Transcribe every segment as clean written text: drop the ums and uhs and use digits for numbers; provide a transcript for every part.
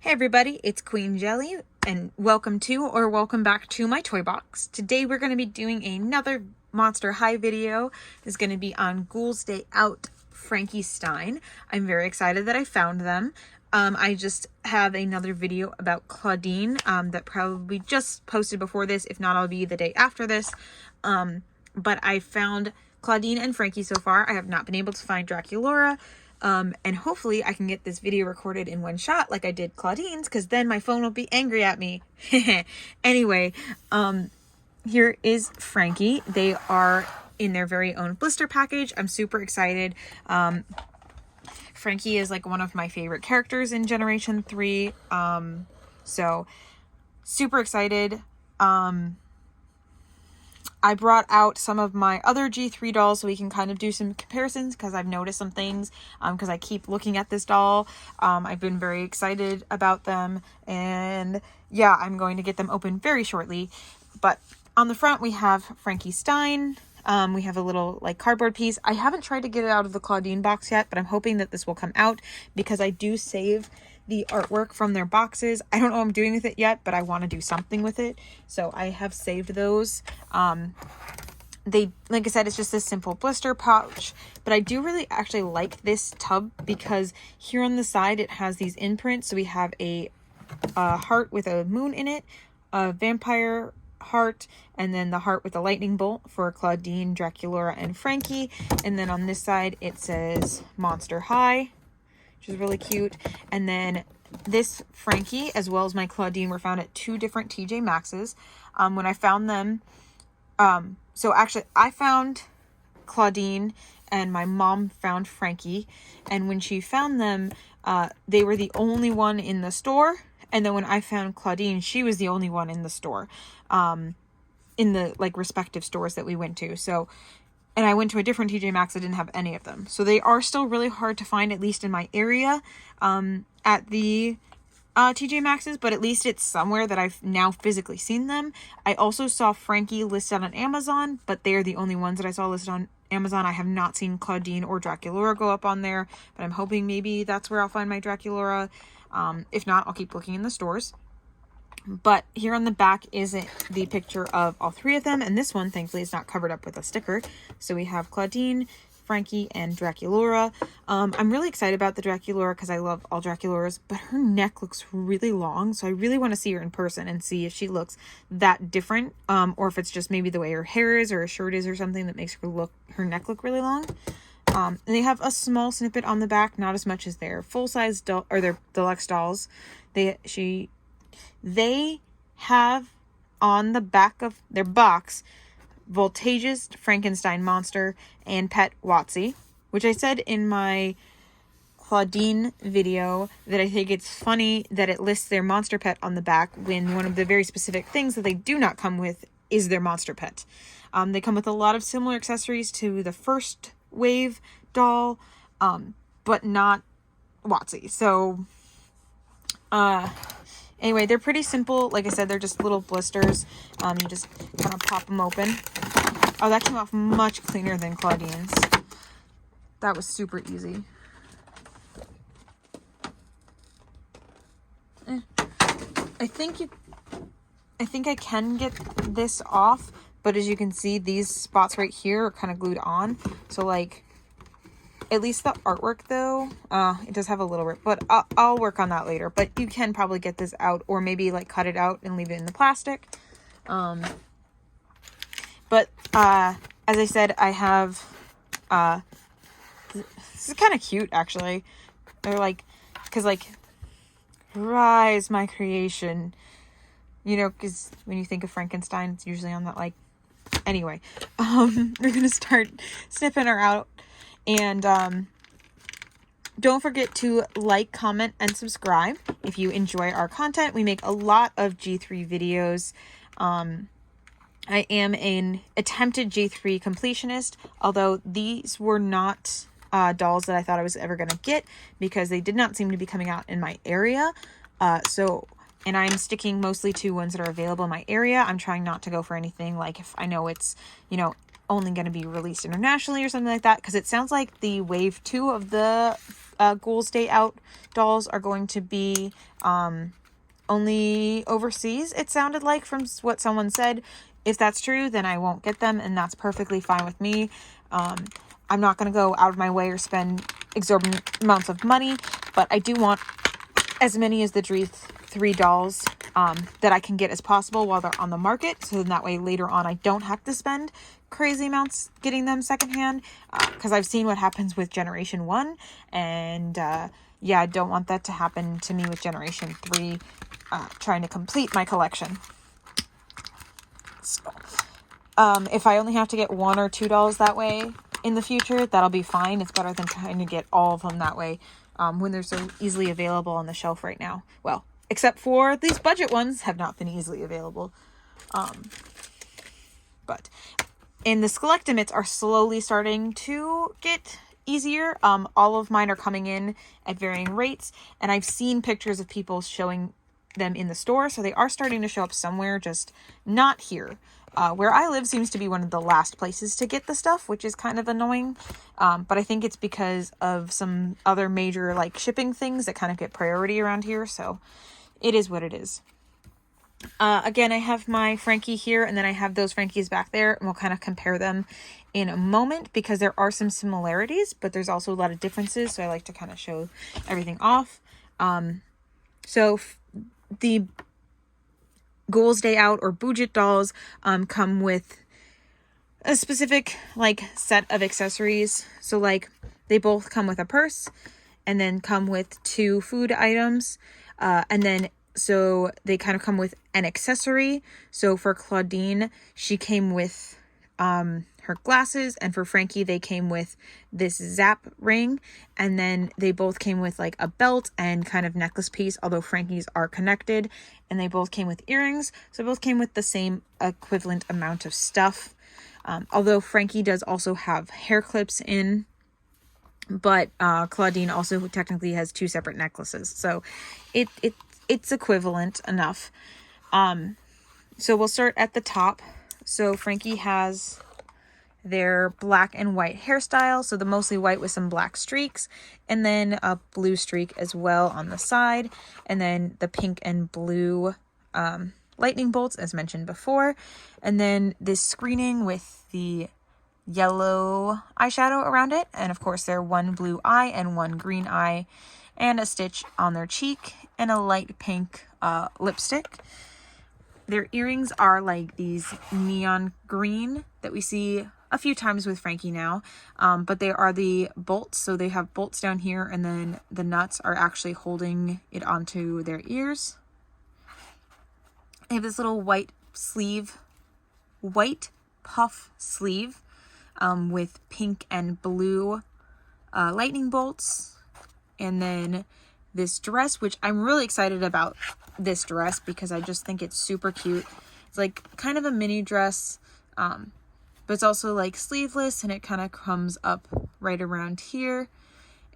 Hey everybody, it's Queen Jelly, and welcome back to my toy box. Today we're going to be doing another Monster High video. It's going to be on Ghouls Day Out, Frankie Stine. I'm very excited that I found them. I just have another video about Claudine that probably just posted before this. If not, I'll be the day after this. But I found Claudine and Frankie so far. I have not been able to find Draculaura. And hopefully I can get this video recorded in one shot like I did Claudine's, because then my phone will be angry at me. Anyway, here is Frankie. They are in their very own blister package. I'm super excited. Frankie is like one of my favorite characters in Generation 3. So super excited. I brought out some of my other G3 dolls so we can kind of do some comparisons, because I've noticed some things, because I keep looking at this doll. I've been very excited about them, and yeah, I'm going to get them open very shortly. But on the front we have Frankie Stine. We have a little like cardboard piece. I haven't tried to get it out of the Claudine box yet, but I'm hoping that this will come out, because I do save the artwork from their boxes. I don't know what I'm doing with it yet, but I want to do something with it. So I have saved those. They, like I said, it's just this simple blister pouch, but I do really actually like this tub, because here on the side it has these imprints. So we have a heart with a moon in it, a vampire heart, and then the heart with a lightning bolt for Claudine, Draculaura, and Frankie. And then on this side it says Monster High, which is really cute. And then this Frankie as well as my Claudine were found at two different TJ Maxxes. When I found them, so actually I found Claudine and my mom found Frankie, and when she found them, they were the only one in the store. And then when I found Claudine, she was the only one in the store, in the like respective stores that we went to. So, and I went to a different TJ Maxx that didn't have any of them. So they are still really hard to find, at least in my area, at the TJ Maxx's, but at least it's somewhere that I've now physically seen them. I also saw Frankie listed on Amazon, but they're the only ones that I saw listed on Amazon. I have not seen Claudine or Draculaura go up on there, but I'm hoping maybe that's where I'll find my Draculaura. If not, I'll keep looking in the stores. But here on the back is the picture of all three of them, and this one thankfully is not covered up with a sticker. So we have Claudine, Frankie, and Draculaura. I'm really excited about the Draculaura because I love all Draculauras, but her neck looks really long, so I really want to see her in person and see if she looks that different, or if it's just maybe the way her hair is or her shirt is or something that makes her neck look really long. And they have a small snippet on the back, not as much as their full-size doll or their deluxe dolls. They have on the back of their box Voltage's Frankenstein monster and pet Watsy, which I said in my Claudine video that I think it's funny that it lists their monster pet on the back when one of the very specific things that they do not come with is their monster pet. They come with a lot of similar accessories to the first wave doll, but not Watsy. So anyway, they're pretty simple. Like I said, they're just little blisters. You just kind of pop them open. Oh, that came off much cleaner than Claudine's. That was super easy. I think I can get this off, but as you can see, these spots right here are kind of glued on. So like, at least the artwork though, it does have a little rip, but I'll work on that later. But you can probably get this out, or maybe like cut it out and leave it in the plastic. But as I said, I have, this is kind of cute actually. They're like, because like, rise my creation, you know, because when you think of Frankenstein, it's usually on that like, anyway, we're gonna start snipping her out. And don't forget to like, comment, and subscribe if you enjoy our content. We make a lot of G3 videos. I am an attempted G3 completionist, although these were not dolls that I thought I was ever going to get, because they did not seem to be coming out in my area. And I'm sticking mostly to ones that are available in my area. I'm trying not to go for anything like if I know it's, you know, only going to be released internationally or something like that, because it sounds like the wave 2 of the Ghouls Day Out dolls are going to be only overseas, it sounded like from what someone said. If that's true, then I won't get them, and that's perfectly fine with me. I'm not going to go out of my way or spend exorbitant amounts of money, but I do want as many as the G3 dolls that I can get as possible while they're on the market, so that way later on I don't have to spend crazy amounts getting them secondhand, because I've seen what happens with Generation 1, and yeah, I don't want that to happen to me with Generation 3, trying to complete my collection. So, if I only have to get 1 or 2 dolls that way in the future, that'll be fine. It's better than trying to get all of them that way when they're so easily available on the shelf right now. Well, except for these budget ones have not been easily available. But and the Skelectomates are slowly starting to get easier. All of mine are coming in at varying rates, and I've seen pictures of people showing them in the store, so they are starting to show up somewhere, just not here. Where I live seems to be one of the last places to get the stuff, which is kind of annoying. But I think it's because of some other major like shipping things that kind of get priority around here. So it is what it is. Again, I have my Frankie here, and then I have those Frankies back there, and we'll kind of compare them in a moment because there are some similarities, but there's also a lot of differences. So I like to kind of show everything off. So the Ghouls Day Out or Budget dolls come with a specific like set of accessories. So like they both come with a purse, and then come with 2 food items, and then so they kind of come with an accessory. So for Claudine, she came with her glasses, and for Frankie, they came with this zap ring, and then they both came with like a belt and kind of necklace piece, although Frankie's are connected, and they both came with earrings, so both came with the same equivalent amount of stuff. Although Frankie does also have hair clips in, but Claudine also technically has 2 separate necklaces, so it's equivalent enough. So we'll start at the top. So Frankie has their black and white hairstyle, so the mostly white with some black streaks, and then a blue streak as well on the side, and then the pink and blue lightning bolts as mentioned before, and then this screening with the yellow eyeshadow around it, and of course their 1 blue eye and 1 green eye, and a stitch on their cheek, and a light pink lipstick. Their earrings are like these neon green that we see a few times with Frankie now, but they are the bolts, so they have bolts down here, and then the nuts are actually holding it onto their ears. They have this little white puff sleeve with pink and blue lightning bolts, and then this dress, which I'm really excited about this dress because I just think it's super cute. It's like kind of a mini dress, but it's also like sleeveless, and it kind of comes up right around here,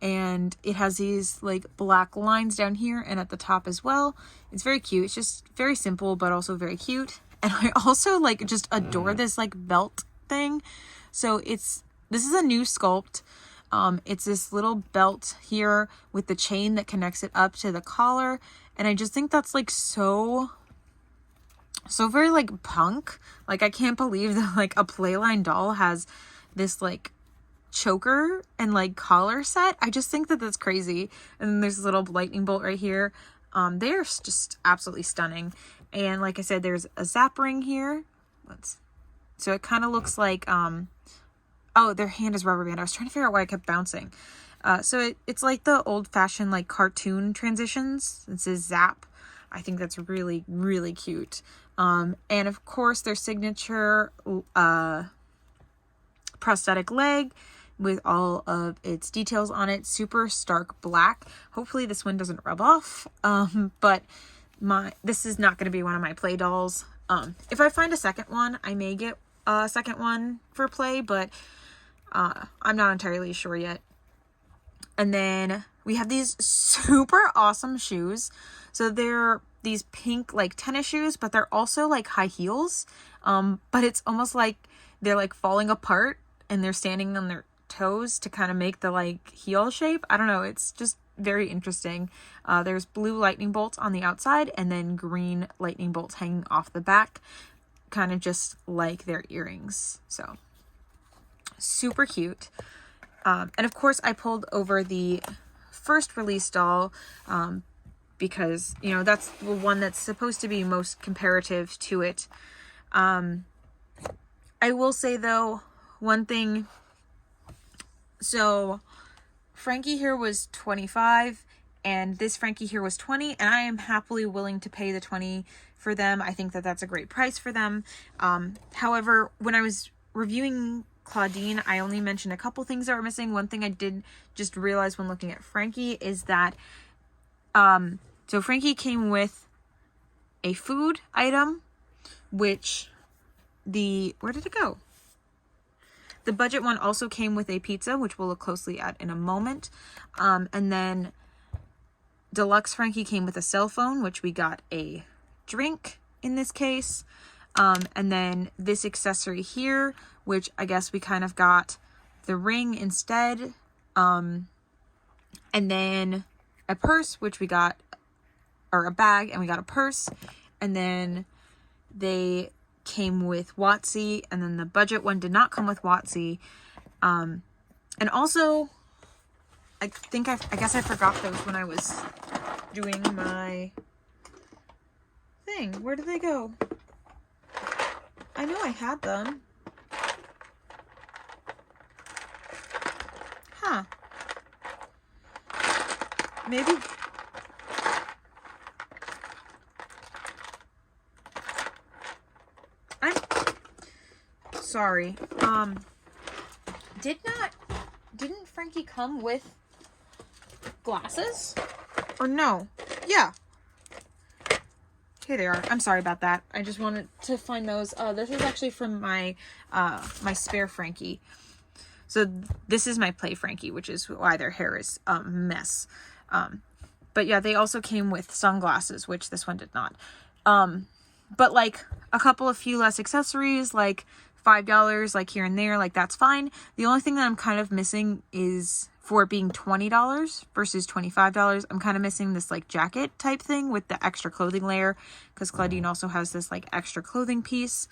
and it has these like black lines down here and at the top as well. It's very cute. It's just very simple but also very cute, and I also like just adore this like belt thing. So this is a new sculpt. It's this little belt here with the chain that connects it up to the collar, and I just think that's like so very like punk. Like I can't believe that like a Playline doll has this like choker and like collar set. I just think that that's crazy. And then there's this little lightning bolt right here. They're just absolutely stunning. And like I said, there's a zap ring here. So it kind of looks like oh, their hand is rubber band. I was trying to figure out why I kept bouncing. So it's like the old-fashioned like cartoon transitions. It says zap. I think that's really, really cute. And of course, their signature prosthetic leg with all of its details on it. Super stark black. Hopefully this one doesn't rub off. But this is not going to be one of my play dolls. If I find a second one, I may get a second one for play, but I'm not entirely sure yet. And then we have these super awesome shoes. So they're these pink like tennis shoes, but they're also like high heels. But it's almost like they're like falling apart and they're standing on their toes to kind of make the like heel shape. I don't know, it's just very interesting. There's blue lightning bolts on the outside and then green lightning bolts hanging off the back, kind of just like their earrings. So super cute. And of course I pulled over the first release doll, because, you know, that's the one that's supposed to be most comparative to it. I will say though, one thing, so Frankie here was 25 and this Frankie here was 20, and I am happily willing to pay the 20 for them. I think that that's a great price for them. However, when I was reviewing Claudine, I only mentioned a couple things that were missing. One thing I did just realize when looking at Frankie is that, so Frankie came with a food item, which where did it go? The budget one also came with a pizza, which we'll look closely at in a moment. And then Deluxe Frankie came with a cell phone, which we got a drink in this case. And then this accessory here, which I guess we kind of got the ring instead. And then a purse, which we got, or a bag, and we got a purse. And then they came with Watsy, and then the budget one did not come with Watsy. And also, I guess I forgot those when I was doing my thing. Where did they go? I know I had them. Huh. Maybe. I'm sorry. Didn't Frankie come with glasses? Or no? Yeah. Here they are. I'm sorry about that. I just wanted to find those. This is actually from my my spare Frankie. So this is my play Frankie, which is why their hair is a mess. But yeah, they also came with sunglasses, which this one did not. But like a few less accessories, like $5, like here and there, like that's fine. The only thing that I'm kind of missing is, for it being $20 versus $25, I'm kind of missing this like jacket type thing with the extra clothing layer, because Claudine also has this like extra clothing piece.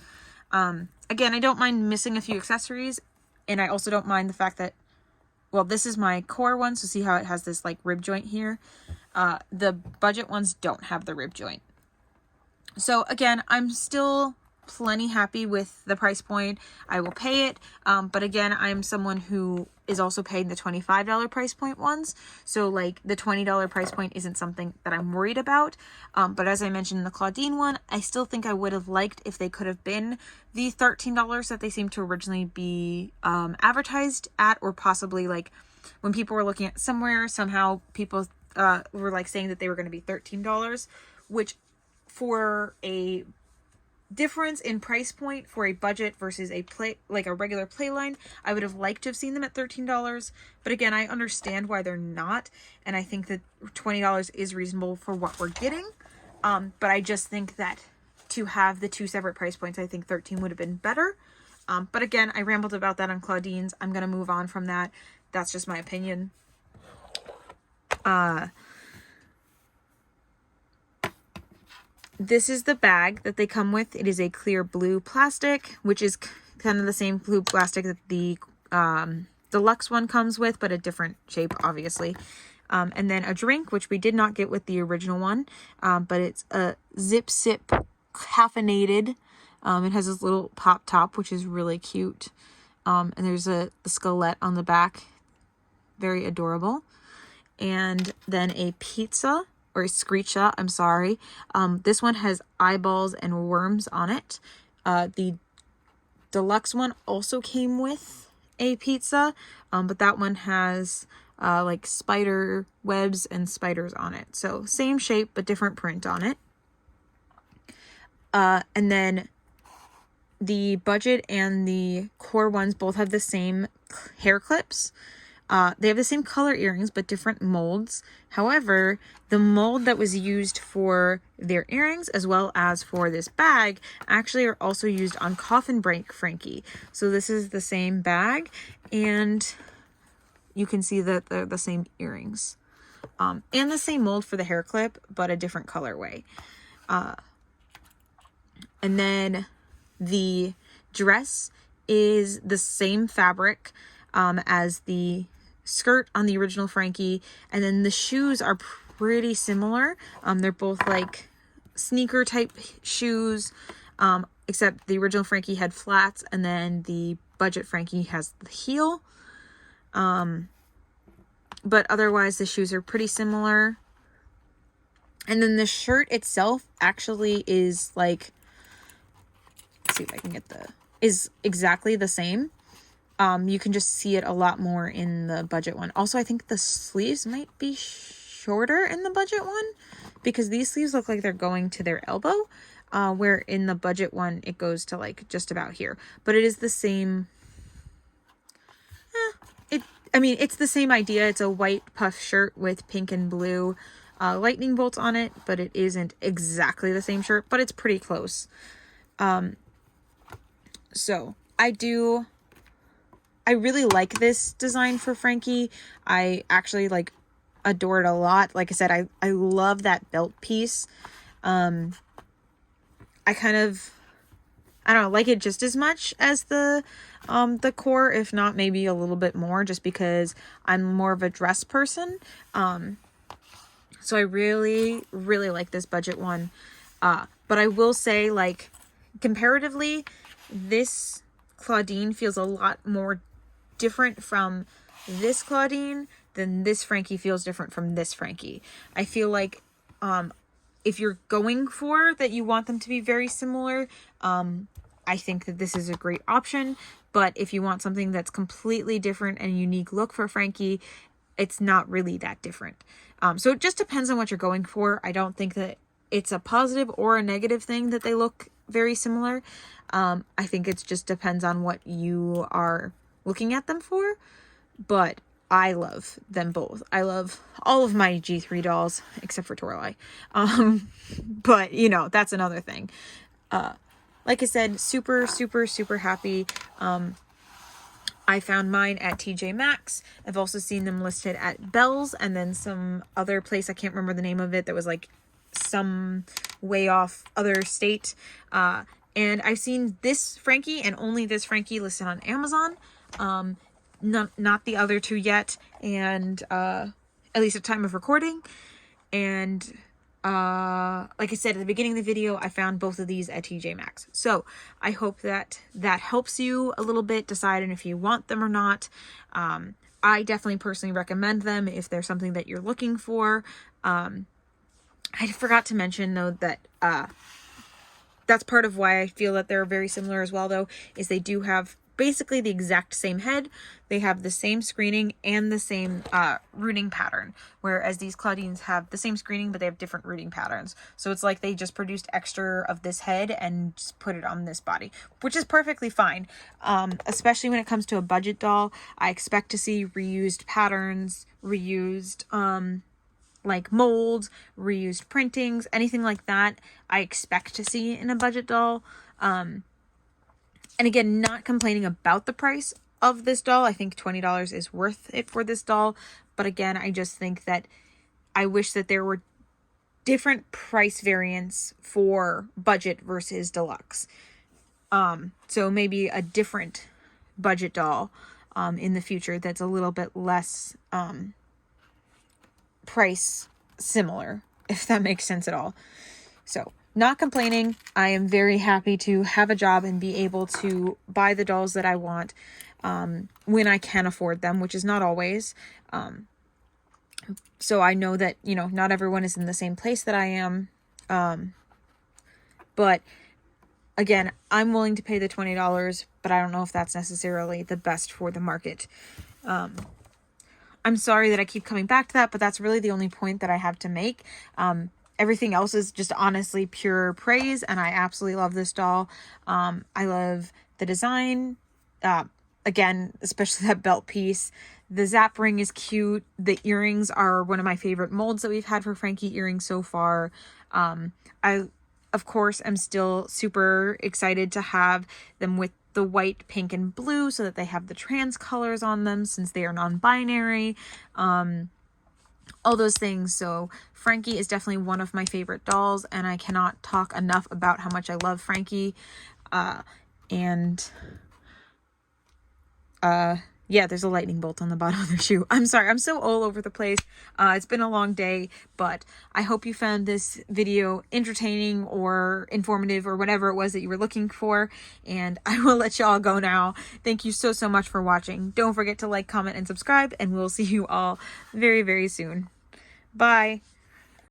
Again, I don't mind missing a few accessories, and I also don't mind the fact that, well, this is my core one, so see how it has this like rib joint here? The budget ones don't have the rib joint. So again, I'm still plenty happy with the price point. I will pay it. But again, I'm someone who is also paying the $25 price point ones. So like the $20 price point isn't something that I'm worried about. But as I mentioned in the Claudine one, I still think I would have liked if they could have been the $13 that they seemed to originally be advertised at, or possibly like when people were looking at somewhere, somehow people were like saying that they were going to be $13, which for a difference in price point for a budget versus a regular play line, I would have liked to have seen them at $13. But again, I understand why they're not, and I think that $20 is reasonable for what we're getting. But I just think that to have the two separate price points, I think 13 would have been better. But again, I rambled about that on Claudine's. I'm gonna move on from that. That's just my opinion. This is the bag that they come with. It is a clear blue plastic, which is kind of the same blue plastic that the deluxe one comes with, but a different shape, obviously. And then a drink, which we did not get with the original one, but it's a Zip Sip caffeinated. It has this little pop top, which is really cute. And there's a skelet on the back. Very adorable. And then a pizza, or a screecha, I'm sorry. This one has eyeballs and worms on it. The deluxe one also came with a pizza, but that one has like spider webs and spiders on it. So same shape, but different print on it. And then the budget and the core ones both have the same hair clips. They have the same color earrings, but different molds. However, the mold that was used for their earrings, as well as for this bag, actually are also used on Coffin Break Frankie. So this is the same bag, and you can see that they're the same earrings. And the same mold for the hair clip, but a different colorway. And then the dress is the same fabric as the skirt on the original Frankie. And then the shoes are pretty similar. They're both like sneaker type shoes, except the original Frankie had flats, and then the budget Frankie has the heel. But otherwise the shoes are pretty similar. And then the shirt itself actually is like, let's see if I can get is exactly the same. You can just see it a lot more in the budget one. Also, I think the sleeves might be shorter in the budget one, because these sleeves look like they're going to their elbow, where in the budget one it goes to like just about here. But it is the same. It's the same idea. It's a white puff shirt with pink and blue lightning bolts on it, but it isn't exactly the same shirt, but it's pretty close. So I really like this design for Frankie. I actually like adore it a lot. Like I said, I love that belt piece. I don't know, like it just as much as the core, if not maybe a little bit more, just because I'm more of a dress person. So I really, really like this budget one. But I will say, like, comparatively, this Claudine feels a lot more different from this Claudine than this Frankie feels different from this Frankie. I feel like if you're going for that, you want them to be very similar, I think that this is a great option. But if you want something that's completely different and unique look for Frankie, it's not really that different. So it just depends on what you're going for. I don't think that it's a positive or a negative thing that they look very similar. I think it just depends on what you are looking at them for. But I love them both. I love all of my G3 dolls except for Toralei. But you know, that's another thing. Like I said, super, super, super happy. I found mine at TJ Maxx. I've also seen them listed at Bell's and then some other place. I can't remember the name of it. That was like some way off other state. And I've seen this Frankie and only this Frankie listed on Amazon. Not the other two yet. And, at least at time of recording. And, like I said at the beginning of the video, I found both of these at TJ Maxx. So I hope that helps you a little bit deciding if you want them or not. I definitely personally recommend them if there's something that you're looking for. I forgot to mention though that that's part of why I feel that they're very similar as well, though, is they do have basically the exact same head. They have the same screening and the same rooting pattern, whereas these Claudines have the same screening, but they have different rooting patterns. So it's like they just produced extra of this head and just put it on this body, which is perfectly fine. Especially when it comes to a budget doll, I expect to see reused patterns, reused like molds, reused printings, anything like that. I expect to see in a budget doll. And again, not complaining about the price of this doll. I think $20 is worth it for this doll. But again, I just think that I wish that there were different price variants for budget versus deluxe. So maybe a different budget doll in the future that's a little bit less price similar, if that makes sense at all. So not complaining. I am very happy to have a job and be able to buy the dolls that I want when I can afford them, which is not always. So I know that, you know, not everyone is in the same place that I am. But again, I'm willing to pay the $20, but I don't know if that's necessarily the best for the market. I'm sorry that I keep coming back to that, but that's really the only point that I have to make. Everything else is just honestly pure praise, and I absolutely love this doll. I love the design. Again, especially that belt piece. The zap ring is cute. The earrings are one of my favorite molds that we've had for Frankie earrings so far. I, of course, am still super excited to have them with the white, pink, and blue so that they have the trans colors on them since they are non-binary. All those things. So Frankie is definitely one of my favorite dolls, and I cannot talk enough about how much I love Frankie. Yeah, there's a lightning bolt on the bottom of their shoe. I'm sorry, I'm so all over the place. It's been a long day, but I hope you found this video entertaining or informative or whatever it was that you were looking for. And I will let you all go now. Thank you so, so much for watching. Don't forget to like, comment, and subscribe, and we'll see you all very, very soon. Bye.